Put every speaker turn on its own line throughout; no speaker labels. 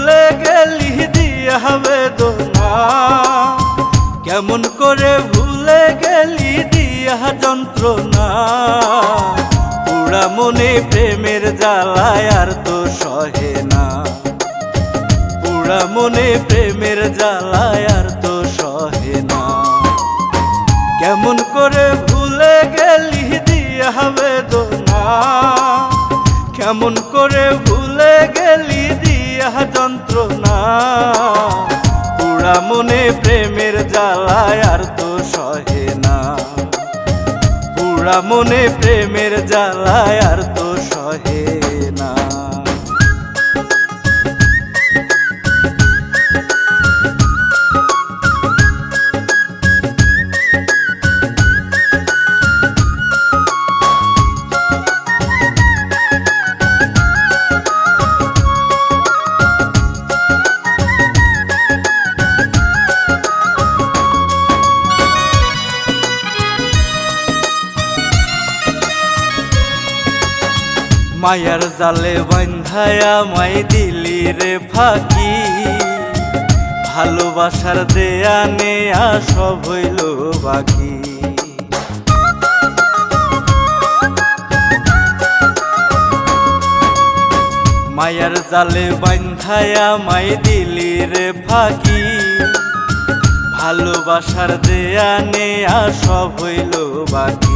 ভুলে গেলি দিয়া বেদনা, কেমন করে ভুলে গেলি দিয়া যন্ত্রণা। পুরা মনে প্রেমের জ্বালায় আর তো সহে না, পুরা মনে প্রেমের জ্বালায় আর তো সহে না। কেমন করে ভুলে গেলি দিয়া বেদনা, কেমন করে ভুলে গেলি দিয়া যন্ত্রণা। পুরা মনে প্রেমের জ্বালায় আর তো সহে না, পুরা মনে প্রেমের জ্বালায় আর তো সহে না। মায়ার জালে বান্ধায়া মাই দিলি রে ফাঁকি, ভালোবাসার দেয়া নেয়া সব হইল বাকি। মায়ার জালে বান্ধায়া মাই দিলি রে ফাঁকি, ভালোবাসার দেয়া নেয়া সব হইল বাকি।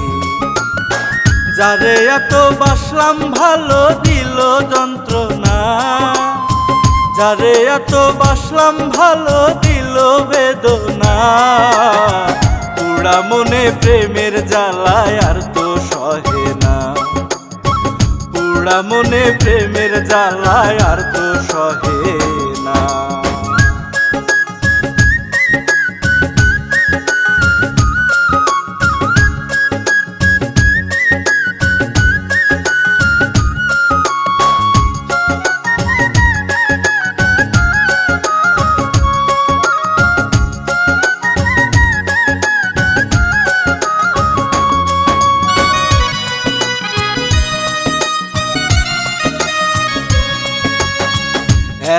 যারে এত বাসলাম ভালো দিল যন্ত্রণা, যারে এত বাসলাম ভালো দিল বেদনা। পুরা মনে প্রেমের জ্বালায় আর তো সহে না, পুরা মনে প্রেমের জ্বালায় আর তো সহে না।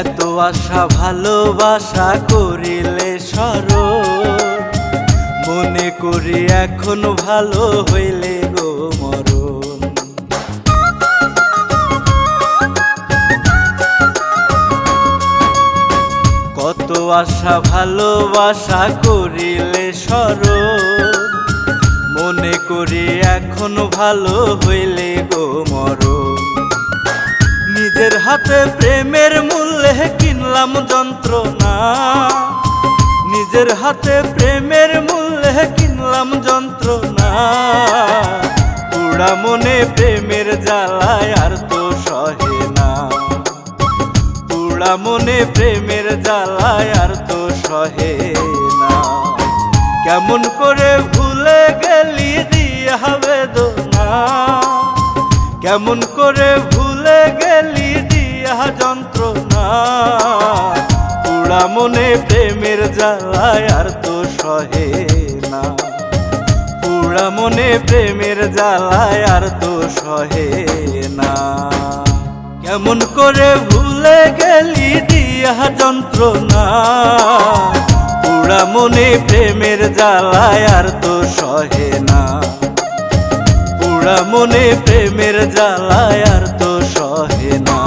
এত আশা ভালোবাসা করিলে স্মরণ, মনে করি এখন ভালো হইলে গো মরণ। কত আশা ভালোবাসা করিলে স্মরণ, মনে করি এখন ভালো হইলে গো মরণ। নিজের হাতে প্রেমের মূল্যে কিনলাম যন্ত্রণা, নিজের হাতে প্রেমের মূল্যে কিনলাম যন্ত্রণা। পুরা মনে প্রেমের জ্বালায় আর তো সহে না, পুরা মনে প্রেমের জ্বালায় আর তো সহে না। কেমন করে ভুলে গেলি দিয়া বেদনা, কেমন করে ভুলে গেলি দিয়া যন্ত্রণা। পুরা মনে প্রেমের জ্বালায় আর তো সহে না, পুরা মনে প্রেমের জ্বালায় আর তো সহে না। কেমন করে ভুলে গেলি দিয়া যন্ত্রণা, পুরা মনে প্রেমের জ্বালায় আর তো সহে না, পুরা মনে প্রেমের জ্বালায় আর তো সহে না।